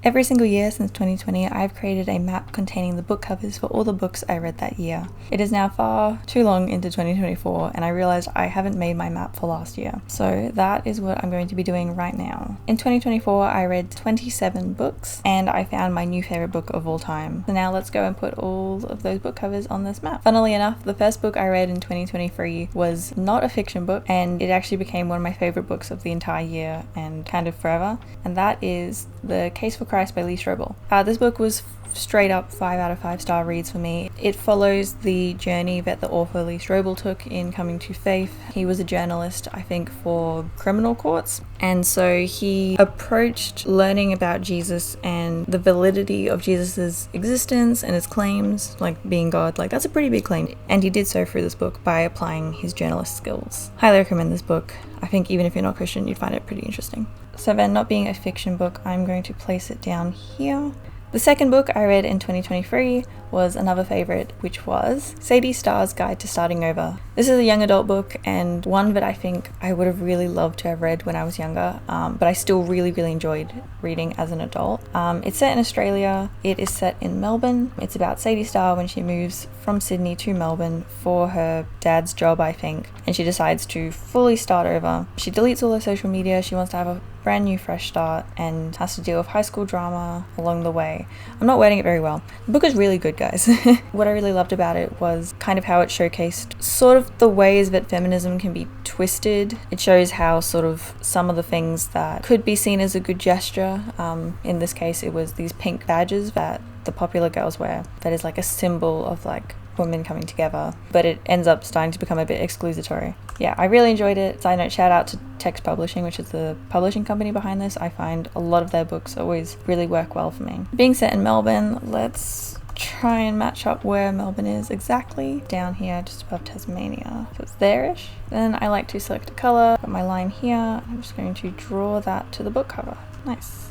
Every single year since 2020, I've created a map containing the book covers for all the books I read that year. It is now far too long into 2024, and I realized I haven't made my map for last year. So that is what I'm going to be doing right now. In 2024, I read 27 books, and I found my new favorite book of all time. So now let's go and put all of those book covers on this map. Funnily enough, the first book I read in 2023 was not a fiction book, and it actually became one of my favorite books of the entire year and kind of forever, and that is The Case for Christ by Lee Strobel. This book was straight up 5 out of 5 star reads for me. It follows the journey that the author Lee Strobel took in coming to faith. He was a journalist, I think, for criminal courts, and so he approached learning about Jesus and the validity of Jesus's existence and his claims, like being God. Like, that's a pretty big claim, and he did so through this book by applying his journalist skills. Highly recommend this book. I think even if you're not Christian, you'd find it pretty interesting. So then, not being a fiction book, I'm going to place it down here. The second book I read in 2023 was another favourite, which was Sadie Starr's Guide to Starting Over. This is a young adult book, and one that I think I would have really loved to have read when I was younger, but I still really enjoyed reading as an adult. It's set in Australia. It is set in Melbourne. It's about Sadie Starr when she moves from Sydney to Melbourne for her dad's job, I think, and she decides to fully start over. She deletes all her social media. She wants to have a brand new fresh start and has to deal with high school drama along the way. I'm not wording it very well. The book is really good, guys. What I really loved about it was kind of how it showcased sort of the ways that feminism can be twisted. It shows how sort of some of the things that could be seen as a good gesture, in this case it was these pink badges that the popular girls wear, that is like a symbol of like women coming together, but it ends up starting to become a bit exclusatory. Yeah, I really enjoyed it. Side note, shout out to Text Publishing, which is the publishing company behind this. I find a lot of their books always really work well for me. Being set in Melbourne, let's try and match up where Melbourne is exactly. Down here, just above Tasmania. So it's there-ish. Then I like to select a colour, got my line here. I'm just going to draw that to the book cover. Nice.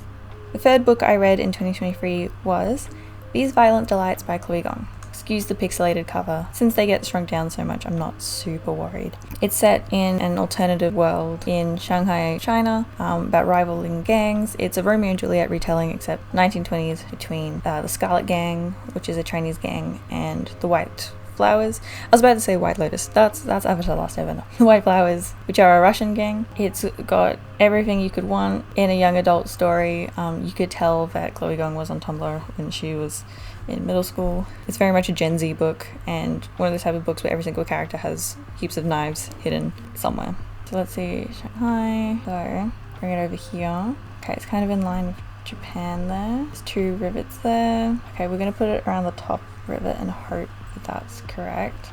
The third book I read in 2023 was These Violent Delights by Chloe Gong. Excuse the pixelated cover. Since they get shrunk down so much, I'm not super worried. It's set in an alternative world in Shanghai, China, about rivaling gangs. It's a Romeo and Juliet retelling, except 1920s between the Scarlet Gang, which is a Chinese gang, and the White Flowers. I was about to say White Lotus. That's Avatar: Last Airbender. The White Flowers, which are a Russian gang. It's got everything you could want in a young adult story. You could tell that Chloe Gong was on Tumblr when she was in middle school. It's very much a Gen Z book, and one of those type of books where every single character has heaps of knives hidden somewhere. So let's see, Shanghai. So bring it over here. Okay, it's kind of in line with Japan there. There's 2 rivets there. Okay, we're gonna put it around the top rivet and hope that that's correct.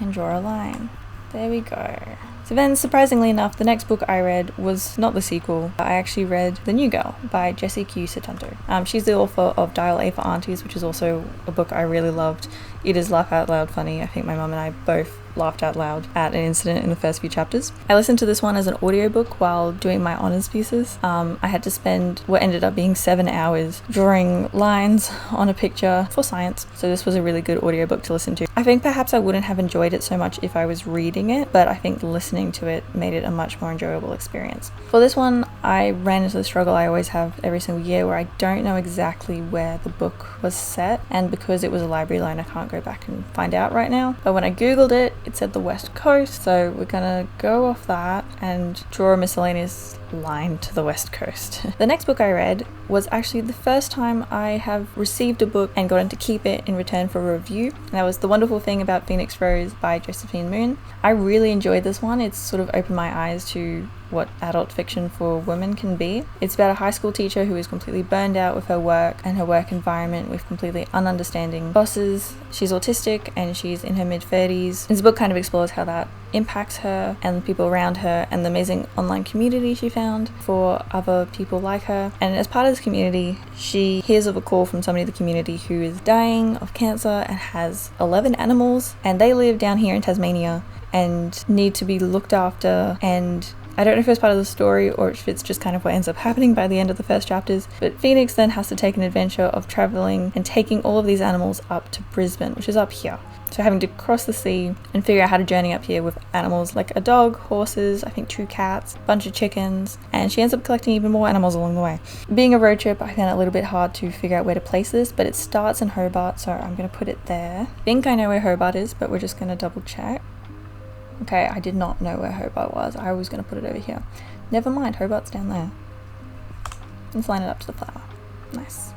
And draw a line. There we go. So then, surprisingly enough, the next book I read was not the sequel. I actually read The New Girl by Jessie Q. Sutanto. She's the author of Dial A for Aunties, which is also a book I really loved. It is laugh out loud funny. I think my mum and I both laughed out loud at an incident in the first few chapters. I listened to this one as an audiobook while doing my honours pieces. I had to spend what ended up being 7 hours drawing lines on a picture for science, so this was a really good audiobook to listen to. I think perhaps I wouldn't have enjoyed it so much if I was reading it, but I think listening to it made it a much more enjoyable experience. For this one, I ran into the struggle I always have every single year where I don't know exactly where the book was set, and because it was a library loan, I can't go back and find out right now. But when I googled it, it said the West Coast, so we're gonna go off that and draw a miscellaneous line to the West Coast. The next book I read was actually the first time I have received a book and gotten to keep it in return for a review. And that was The Wonderful Thing About Phoenix Rose by Josephine Moon. I really enjoyed this one. It's sort of opened my eyes to what adult fiction for women can be. It's about a high school teacher who is completely burned out with her work and her work environment with completely ununderstanding bosses. She's autistic and she's in her mid-30s. This book kind of explores how that impacts her and the people around her and the amazing online community she found for other people like her. And as part of this community, she hears of a call from somebody in the community who is dying of cancer and has 11 animals, and they live down here in Tasmania and need to be looked after, and I don't know if it's part of the story or if it's just kind of what ends up happening by the end of the first chapters, but Phoenix then has to take an adventure of traveling and taking all of these animals up to Brisbane, which is up here. So having to cross the sea and figure out how to journey up here with animals like a dog, horses, I think 2 cats, a bunch of chickens, and she ends up collecting even more animals along the way. Being a road trip, I found it a little bit hard to figure out where to place this, but it starts in Hobart, so I'm going to put it there. I think I know where Hobart is, but we're just going to double check. Okay, I did not know where Hobart was. I was going to put it over here. Never mind, Hobart's down there. Let's line it up to the flower. Nice.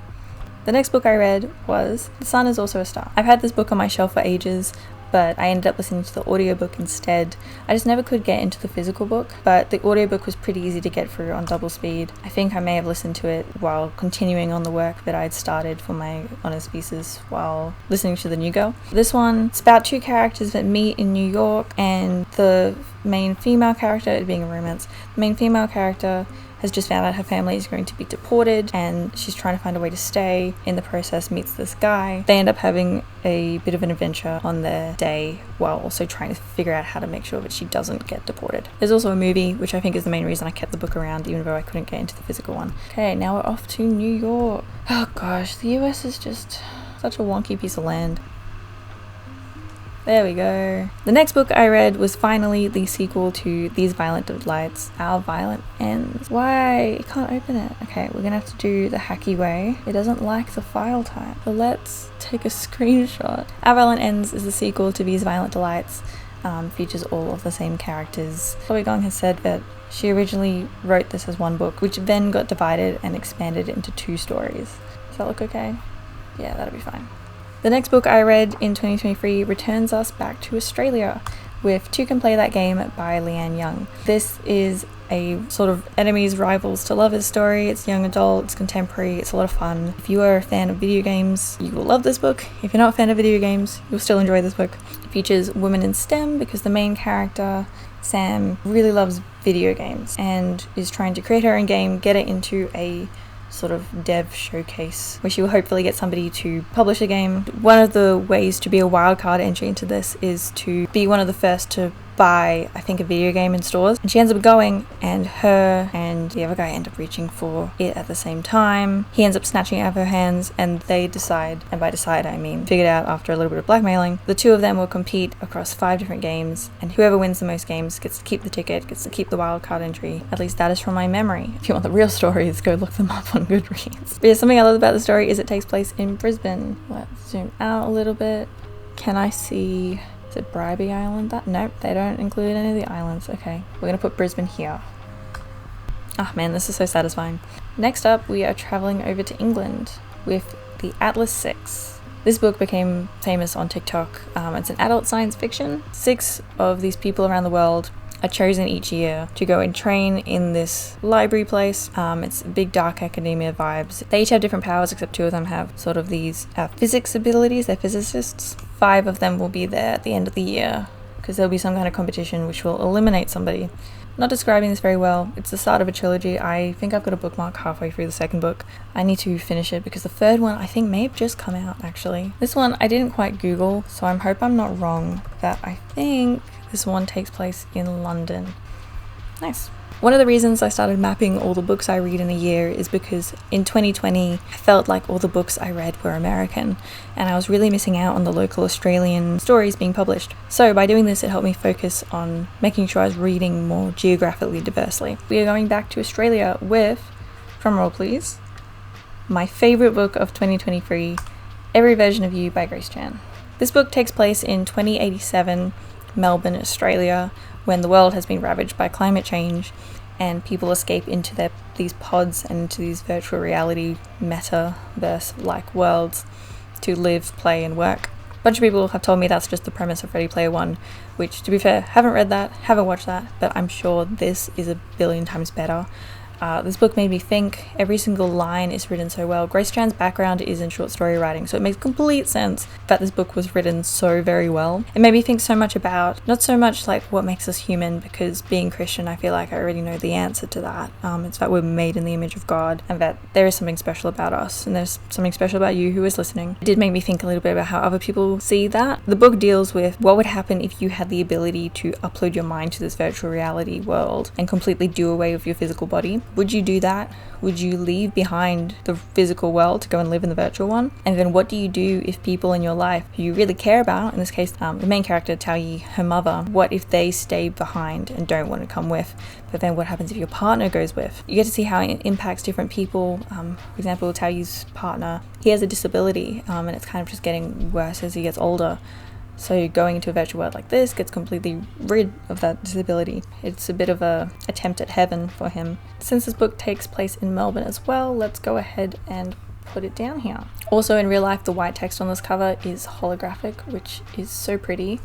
The next book I read was The Sun is Also a Star. I've had this book on my shelf for ages, but I ended up listening to the audiobook instead. I just never could get into the physical book, but the audiobook was pretty easy to get through on double speed. I think I may have listened to it while continuing on the work that I'd started for my honours thesis while listening to The New Girl. This one, it's about 2 characters that meet in New York, and the main female character, it being a romance, the main female character has just found out her family is going to be deported and she's trying to find a way to stay. In the process meets this guy. They end up having a bit of an adventure on their day while also trying to figure out how to make sure that she doesn't get deported. There's also a movie, which I think is the main reason I kept the book around even though I couldn't get into the physical one. Okay, now we're off to New York. Oh gosh, the US is just such a wonky piece of land. There we go. The next book I read was finally the sequel to These Violent Delights, Our Violent Ends. Why? I can't open it. Okay, we're gonna have to do the hacky way. It doesn't like the file type. So let's take a screenshot. Our Violent Ends is the sequel to These Violent Delights. Features all of the same characters. Chloe Gong has said that she originally wrote this as one book, which then got divided and expanded into 2 stories. Does that look okay? Yeah, that'll be fine. The next book I read in 2023 returns us back to Australia with Two Can Play That Game by Leanne Young. This is a sort of enemies, rivals to lovers story. It's young adult, it's contemporary, it's a lot of fun. If you are a fan of video games, you will love this book. If you're not a fan of video games, you'll still enjoy this book. It features women in STEM because the main character, Sam, really loves video games and is trying to create her own game, get it into a sort of dev showcase where she will hopefully get somebody to publish a game. One of the ways to be a wildcard entry into this is to be one of the first to buy, I think, a video game in stores, and she ends up going, and her and the other guy end up reaching for it at the same time. He ends up snatching it out of her hands, and they decide, and by decide I mean figured out after a little bit of blackmailing, the 2 of them will compete across 5 different games, and whoever wins the most games gets to keep the ticket, gets to keep the wildcard entry. At least that is from my memory. If you want the real stories, go look them up on Goodreads. But yeah, something I love about the story is it takes place in Brisbane. Let's zoom out a little bit. Can I see... Is it Bribey Island? Nope, they don't include any of the islands. Okay, we're gonna put Brisbane here. Oh man, this is so satisfying. Next up, we are traveling over to England with the Atlas 6. This book became famous on TikTok. It's an adult science fiction. 6 of these people around the world are chosen each year to go and train in this library place. It's big dark academia vibes. They each have different powers, except 2 of them have sort of these physics abilities. They're physicists. 5 of them will be there at the end of the year because there'll be some kind of competition which will eliminate somebody. Not describing this very well. It's the start of a trilogy. I think I've got a bookmark halfway through the 2nd book. I need to finish it because the 3rd one I think may have just come out actually. This one I didn't quite Google, so I hope I'm not wrong, that I think this one takes place in London. Nice. One of the reasons I started mapping all the books I read in a year is because in 2020 I felt like all the books I read were American and I was really missing out on the local Australian stories being published. So by doing this, it helped me focus on making sure I was reading more geographically diversely. We are going back to Australia with, drumroll please, my favourite book of 2023, Every Version of You by Grace Chan. This book takes place in 2087, Melbourne, Australia, when the world has been ravaged by climate change and people escape into these pods and into these virtual reality metaverse-like worlds to live, play and work. A bunch of people have told me that's just the premise of Ready Player One, which, to be fair, haven't read that, haven't watched that, but I'm sure this is a billion times better. This book made me think. Every single line is written so well. Grace Chan's background is in short story writing, so it makes complete sense that this book was written so very well. It made me think so much about, not so much like what makes us human, because being Christian, I feel like I already know the answer to that. It's that we're made in the image of God, and that there is something special about us, and there's something special about you who is listening. It did make me think a little bit about how other people see that. The book deals with what would happen if you had the ability to upload your mind to this virtual reality world and completely do away with your physical body. Would you do that? Would you leave behind the physical world to go and live in the virtual one? And then what do you do if people in your life who you really care about, in this case the main character Tao Yi, her mother, what if they stay behind and don't want to come with? But then what happens if your partner goes with? You get to see how it impacts different people. For example, Tao Yi's partner, he has a disability, and it's kind of just getting worse as he gets older. So going into a virtual world like this gets completely rid of that disability. It's a bit of a attempt at heaven for him. Since this book takes place in Melbourne as well, let's go ahead and put it down here. Also in real life, the white text on this cover is holographic, which is so pretty.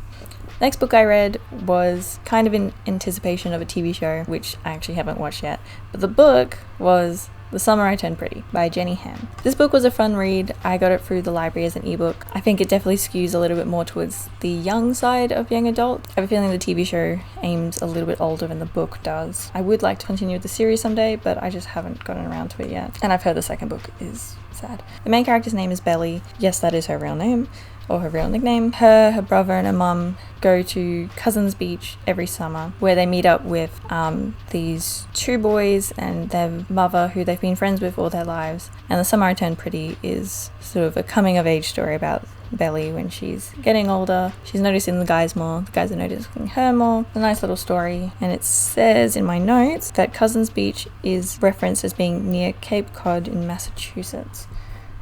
Next book I read was kind of in anticipation of a TV show, which I actually haven't watched yet. But the book was The Summer I Turned Pretty by Jenny Han. This book was a fun read. I got it through the library as an ebook. I think it definitely skews a little bit more towards the young side of young adult. I have a feeling the TV show aims a little bit older than the book does. I would like to continue with the series someday, but I just haven't gotten around to it yet. And I've heard the second book is sad. The main character's name is Belly. Yes, that is her real name, or her real nickname. Her brother and her mum go to Cousins Beach every summer, where they meet up with these two boys and their mother, who they've been friends with all their lives. And The Summer I Turned Pretty is sort of a coming of age story about Belly when she's getting older. She's noticing the guys more, the guys are noticing her more. It's a nice little story, and it says in my notes that Cousins Beach is referenced as being near Cape Cod in Massachusetts.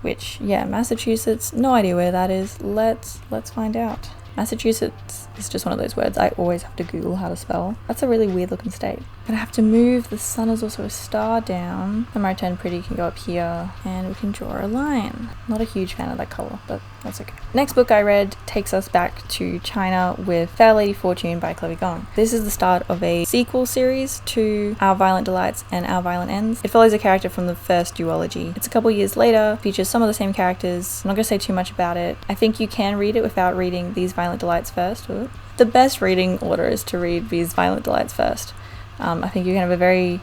Which, yeah, Massachusetts, no idea where that is. Let's find out. Massachusetts is just one of those words I always have to Google how to spell. That's a really weird looking state. But I have to move the sun is also a star down. The Maritime Pretty can go up here, and we can draw a line. Not a huge fan of that colour, but that's okay. Next book I read takes us back to China with Fair Lady Fortune by Chloe Gong. This is the start of a sequel series to Our Violent Delights and Our Violent Ends. It follows a character from the first duology. It's a couple years later, features some of the same characters. I'm not going to say too much about it. I think you can read it without reading These Violent Delights first. Ooh. The best reading order is to read These Violent Delights first. I think you can have a very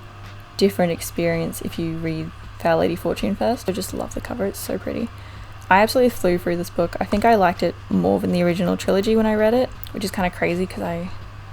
different experience if you read Fair Lady Fortune first. I just love the cover, it's so pretty. I absolutely flew through this book. I think I liked it more than the original trilogy when I read it, which is kind of crazy because I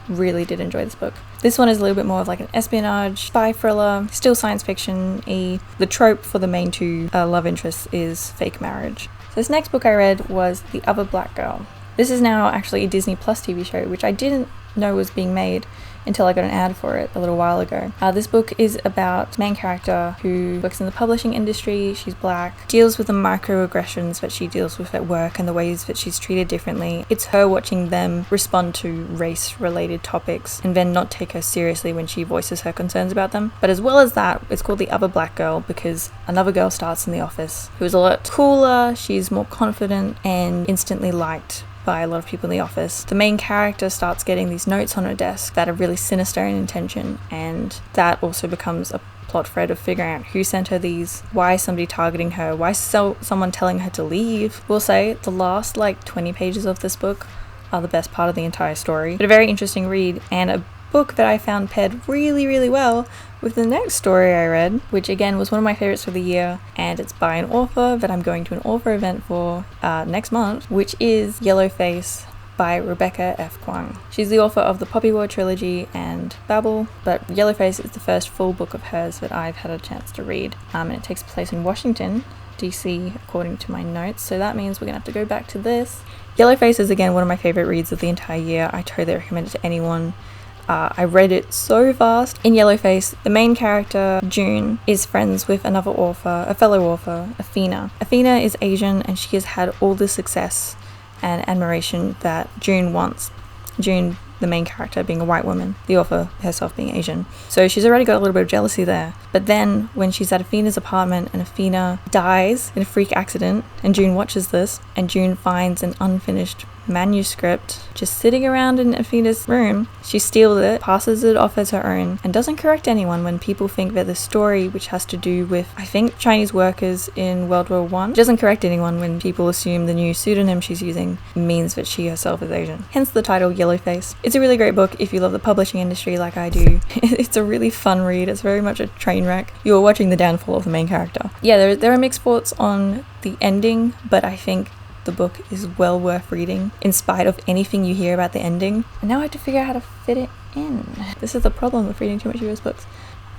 really did enjoy this book. This one is a little bit more of like an espionage, spy thriller, still science fiction-y. The trope for the main two love interests is fake marriage. So this next book I read was The Other Black Girl. This is now actually a Disney Plus TV show, which I didn't know was being made until I got an ad for it a little while ago. This book is about the main character who works in the publishing industry. She's black, deals with the microaggressions that she deals with at work and the ways that she's treated differently. It's her watching them respond to race-related topics and then not take her seriously when she voices her concerns about them. But as well as that, it's called The Other Black Girl because another girl starts in the office who is a lot cooler, she's more confident and instantly liked by a lot of people in the office. The main character starts getting these notes on her desk that are really sinister in intention, and that also becomes a plot thread of figuring out who sent her these, why is somebody targeting her, why is someone telling her to leave. We'll say the last 20 pages of this book are the best part of the entire story, but a very interesting read and a book that I found paired really, really well with the next story I read, which again was one of my favorites for the year, and it's by an author that I'm going to an author event for next month, which is Yellowface by Rebecca F. Kuang. She's the author of the Poppy War trilogy and Babel, but Yellowface is the first full book of hers that I've had a chance to read, and it takes place in Washington, DC, according to my notes, so that means we're gonna have to go back to this. Yellowface is again one of my favorite reads of the entire year. I totally recommend it to anyone. I read it so fast. In Yellowface, the main character, June, is friends with another author, a fellow author, Athena. Athena is Asian and she has had all the success and admiration that June wants. June, the main character, being a white woman, the author herself being Asian. So she's already got a little bit of jealousy there. But then when she's at Athena's apartment and Athena dies in a freak accident, and June watches this, and June finds an unfinished manuscript just sitting around in Afina's room. She steals it, passes it off as her own, and doesn't correct anyone when people think that the story, which has to do with, I think, Chinese workers in World War I, doesn't correct anyone when people assume the new pseudonym she's using means that she herself is Asian. Hence the title Yellowface. It's a really great book if you love the publishing industry like I do. It's a really fun read. It's very much a train wreck. You're watching the downfall of the main character. Yeah, there are mixed thoughts on the ending, but I think the book is well worth reading in spite of anything you hear about the ending. And now I have to figure out how to fit it in. This is the problem with reading too much US books.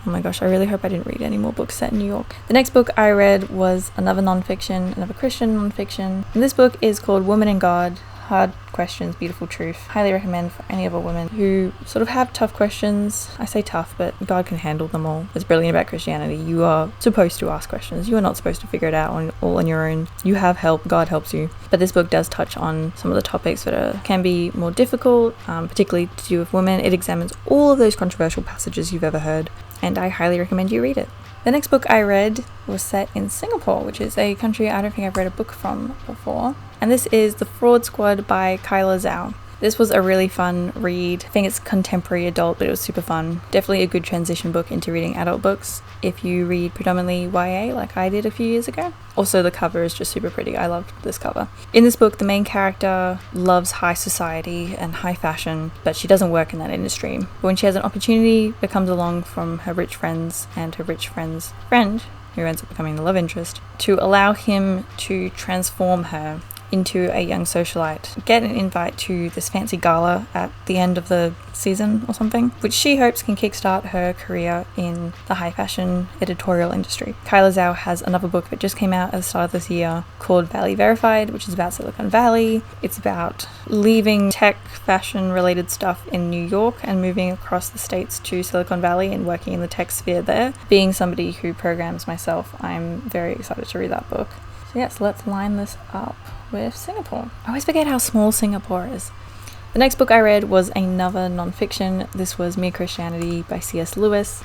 Oh my gosh, I really hope I didn't read any more books set in New York. The next book I read was another Christian nonfiction. And this book is called Woman and God, Hard Questions, Beautiful Truth. Highly recommend for any other women who sort of have tough questions. I say tough, but God can handle them all. What's brilliant about Christianity, you are supposed to ask questions. You are not supposed to figure it out all on your own. You have help, God helps you. But this book does touch on some of the topics that can be more difficult, particularly to do with women. It examines all of those controversial passages you've ever heard, and I highly recommend you read it. The next book I read was set in Singapore, which is a country I don't think I've read a book from before. And this is The Fraud Squad by Kyla Zhao. This was a really fun read. I think it's contemporary adult, but it was super fun. Definitely a good transition book into reading adult books if you read predominantly YA like I did a few years ago. Also, the cover is just super pretty. I loved this cover. In this book, the main character loves high society and high fashion, but she doesn't work in that industry. But when she has an opportunity that comes along from her rich friends and her rich friend's friend, who ends up becoming the love interest, to allow him to transform her into a young socialite, get an invite to this fancy gala at the end of the season or something, which she hopes can kickstart her career in the high fashion editorial industry. Kyla Zhao has another book that just came out at the start of this year called Valley Verified, which is about Silicon Valley. It's about leaving tech fashion related stuff in New York and moving across the states to Silicon Valley and working in the tech sphere there. Being somebody who programs myself, I'm very excited to read that book. So yes, let's line this up with Singapore. I always forget how small Singapore is. The next book I read was another non-fiction. This was Mere Christianity by C.S. Lewis.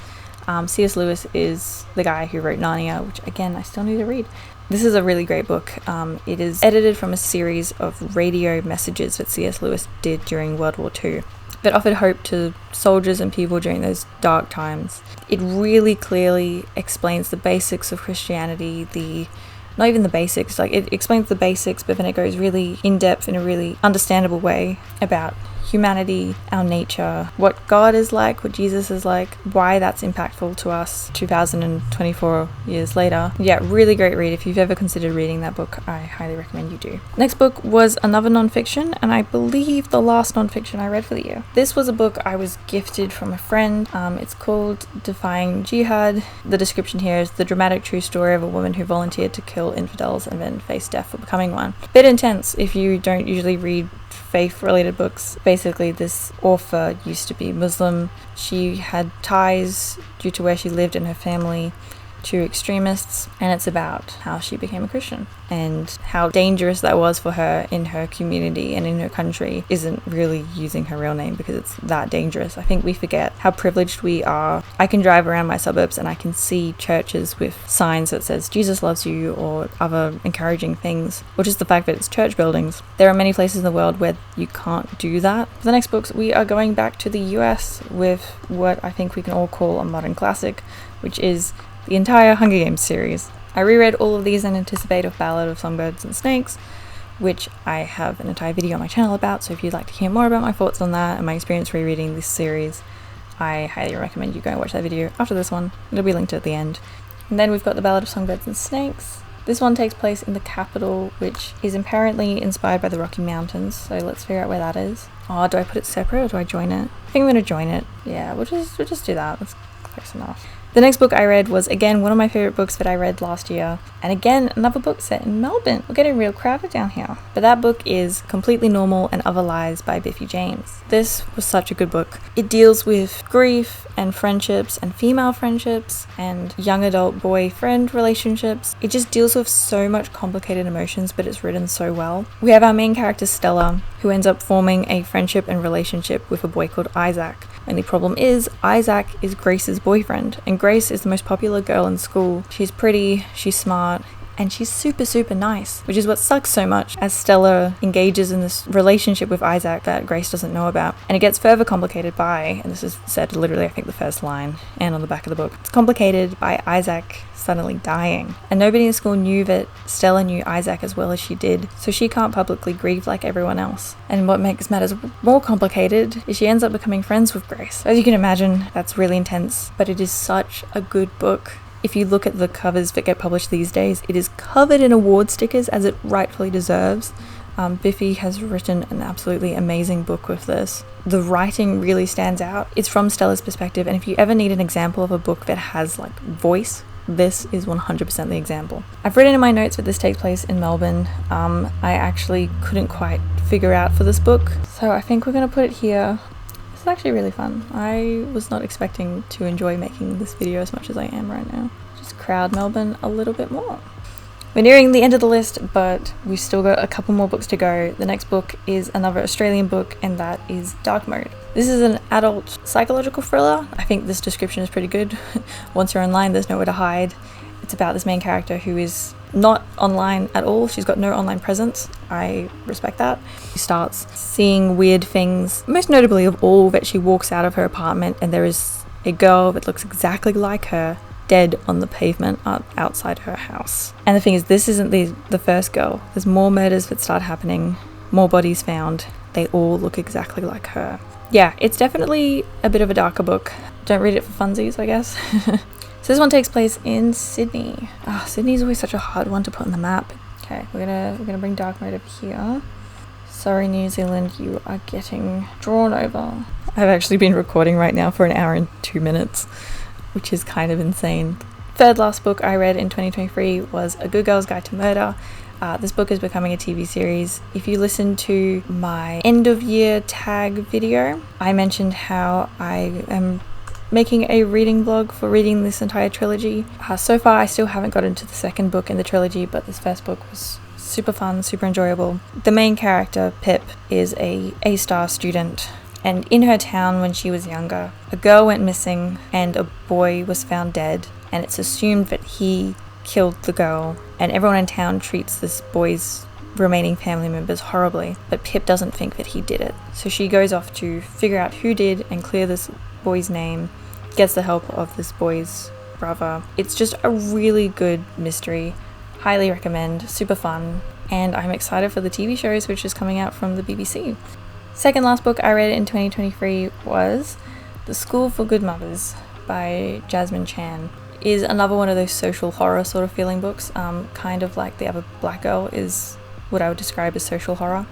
C.S. Lewis is the guy who wrote Narnia, which again, I still need to read. This is a really great book. It is edited from a series of radio messages that C.S. Lewis did during World War II that offered hope to soldiers and people during those dark times. It really clearly explains the basics of Christianity, not even the basics, like it explains the basics, but then it goes really in depth in a really understandable way about humanity, our nature, what God is like, what Jesus is like, why that's impactful to us 2024 years later. Yeah, really great read. If you've ever considered reading that book, I highly recommend you do. Next book was another non-fiction, and I believe the last non-fiction I read for the year. This was a book I was gifted from a friend. It's called Defying Jihad. The description here is the dramatic true story of a woman who volunteered to kill infidels and then faced death for becoming one. Bit intense if you don't usually read faith-related books. Basically, this author used to be Muslim. She had ties due to where she lived and her family to extremists, and it's about how she became a Christian and how dangerous that was for her in her community and in her country. Isn't really using her real name because it's that dangerous. I think we forget how privileged we are. I can drive around my suburbs and I can see churches with signs that says Jesus loves you or other encouraging things, or just the fact that it's church buildings. There are many places in the world where you can't do that. For the next books, we are going back to the US with what I think we can all call a modern classic, which is the entire Hunger Games series. I reread all of these in anticipate of Ballad of Songbirds and Snakes, which I have an entire video on my channel about, so if you'd like to hear more about my thoughts on that and my experience rereading this series, I highly recommend you go and watch that video after this one. It'll be linked at the end. And then we've got the Ballad of Songbirds and Snakes. This one takes place in the capital, which is apparently inspired by the Rocky Mountains, so let's figure out where that is. Oh, do I put it separate or do I join it? I think I'm going to join it. Yeah, we'll just do that. That's close enough. The next book I read was, again, one of my favourite books that I read last year. And again, another book set in Melbourne. We're getting real crowded down here. But that book is Completely Normal and Other Lies by Biffy James. This was such a good book. It deals with grief and friendships and female friendships and young adult boyfriend relationships. It just deals with so much complicated emotions, but it's written so well. We have our main character Stella, who ends up forming a friendship and relationship with a boy called Isaac. Only problem is, Isaac is Grace's boyfriend, and Grace is the most popular girl in school. She's pretty, she's smart, and she's super nice, which is what sucks so much as Stella engages in this relationship with Isaac that Grace doesn't know about. And it gets further complicated by, and this is said literally I think the first line and on the back of the book, it's complicated by Isaac suddenly dying. And nobody in school knew that Stella knew Isaac as well as she did, so she can't publicly grieve like everyone else. And what makes matters more complicated is she ends up becoming friends with Grace. As you can imagine, that's really intense, but it is such a good book. If you look at the covers that get published these days, it is covered in award stickers as it rightfully deserves. Biffy has written an absolutely amazing book with this. The writing really stands out. It's from Stella's perspective, and if you ever need an example of a book that has like voice, this is 100% the example. I've written in my notes that this takes place in Melbourne. I actually couldn't quite figure out for this book, so I think we're going to put it here. This is actually really fun. I was not expecting to enjoy making this video as much as I am right now. Just crowd Melbourne a little bit more. We're nearing the end of the list, but we've still got a couple more books to go. The next book is another Australian book, and that is Dark Mode. This is an adult psychological thriller. I think this description is pretty good. Once you're online, there's nowhere to hide. It's about this main character who is not online at all. She's got no online presence. I respect that. She starts seeing weird things, most notably of all that she walks out of her apartment and there is a girl that looks exactly like her dead on the pavement outside her house. And the thing is, this isn't the first girl. There's more murders that start happening, more bodies found. They all look exactly like her. Yeah, it's definitely a bit of a darker book. Don't read it for funsies, I guess. So this one takes place in Sydney. Sydney's always such a hard one to put on the map. Okay, we're gonna bring Dark Mode over here. Sorry, New Zealand, you are getting drawn over. I've actually been recording right now for 1 hour and 2 minutes, which is kind of insane. Third last book I read in 2023 was A Good Girl's Guide to Murder. This book is becoming a TV series. If you listen to my end of year tag video, I mentioned how I am making a reading blog for reading this entire trilogy. So far I still haven't got into the second book in the trilogy, but this first book was super fun, super enjoyable. The main character, Pip, is a Starr student, and in her town when she was younger, a girl went missing and a boy was found dead, and it's assumed that he killed the girl, and everyone in town treats this boy's remaining family members horribly, but Pip doesn't think that he did it. So she goes off to figure out who did and clear this boy's name, gets the help of this boy's brother. It's just a really good mystery. Highly recommend, super fun, and I'm excited for the TV shows which is coming out from the BBC. Second last book I read in 2023 was The School for Good Mothers by Jasmine Chan. Is another one of those social horror sort of feeling books, kind of like The Other Black Girl is what I would describe as social horror.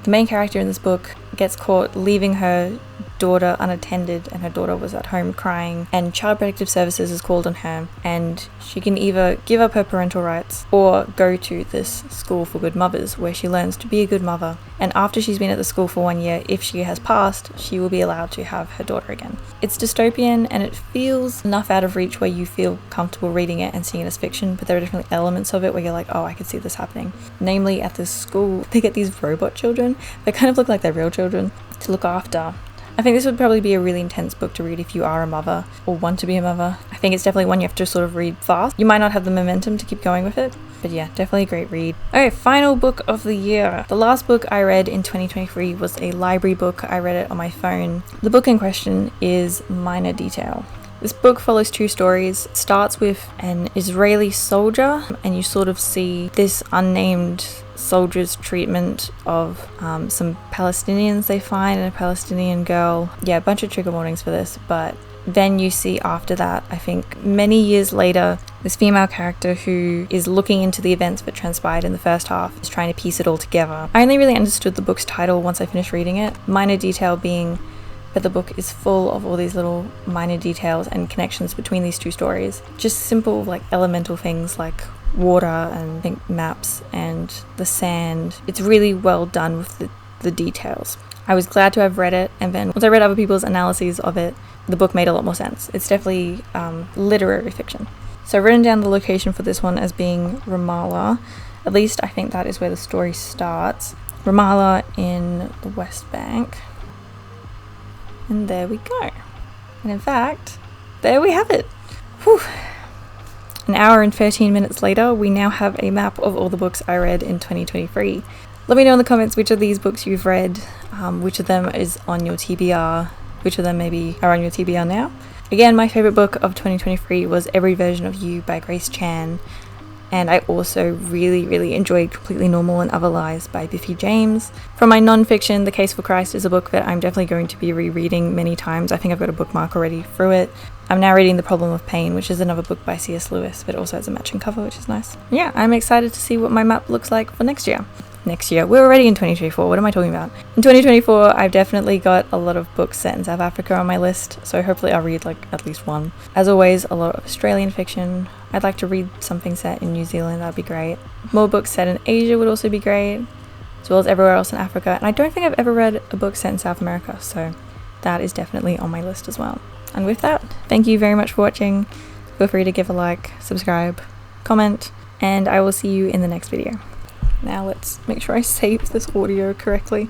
The main character in this book gets caught leaving her daughter unattended, and her daughter was at home crying, and Child Protective Services is called on her, and she can either give up her parental rights or go to this school for good mothers where she learns to be a good mother, and after she's been at the school for 1 year, if she has passed, she will be allowed to have her daughter again. It's dystopian and it feels enough out of reach where you feel comfortable reading it and seeing it as fiction, but there are different elements of it where you're like, oh, I could see this happening. Namely, at this school they get these robot children that kind of look like they're real children to look after. I think this would probably be a really intense book to read if you are a mother or want to be a mother. I think it's definitely one you have to sort of read fast. You might not have the momentum to keep going with it, but yeah, definitely a great read. Okay, final book of the year. The last book I read in 2023 was a library book. I read it on my phone. The book in question is Minor Detail. This book follows two stories. It starts with an Israeli soldier, and you sort of see this unnamed soldier's treatment of some Palestinians they find and a Palestinian girl. Yeah, a bunch of trigger warnings for this, but then you see after that, I think many years later, this female character who is looking into the events that transpired in the first half is trying to piece it all together. I only really understood the book's title once I finished reading it, Minor Detail being that the book is full of all these little minor details and connections between these two stories. Just simple, like, elemental things like water and I think maps and the sand. It's really well done with the details. I was glad to have read it, and then once I read other people's analyses of it, the book made a lot more sense. It's definitely literary fiction. So I've written down the location for this one as being Ramallah. At least I think that is where the story starts. Ramallah in the West Bank. And there we go. And in fact, there we have it. Whew. An hour and 13 minutes later, we now have a map of all the books I read in 2023. Let me know in the comments which of these books you've read, which of them is on your TBR, which of them maybe are on your TBR now. Again, my favourite book of 2023 was Every Version of You by Grace Chan, and I also really enjoyed Completely Normal and Other Lies by Biffy James. From my non-fiction, The Case for Christ is a book that I'm definitely going to be rereading many times. I think I've got a bookmark already through it. I'm now reading The Problem of Pain, which is another book by C.S. Lewis, but also has a matching cover, which is nice. Yeah, I'm excited to see what my map looks like for next year. We're already in 2024, what am I talking about? In 2024, I've definitely got a lot of books set in South Africa on my list, so hopefully I'll read like at least one. As always, a lot of Australian fiction. I'd like to read something set in New Zealand, that'd be great. More books set in Asia would also be great, as well as everywhere else in Africa, and I don't think I've ever read a book set in South America, so that is definitely on my list as well. And with that, thank you very much for watching. Feel free to give a like, subscribe, comment, and I will see you in the next video. Now let's make sure I save this audio correctly.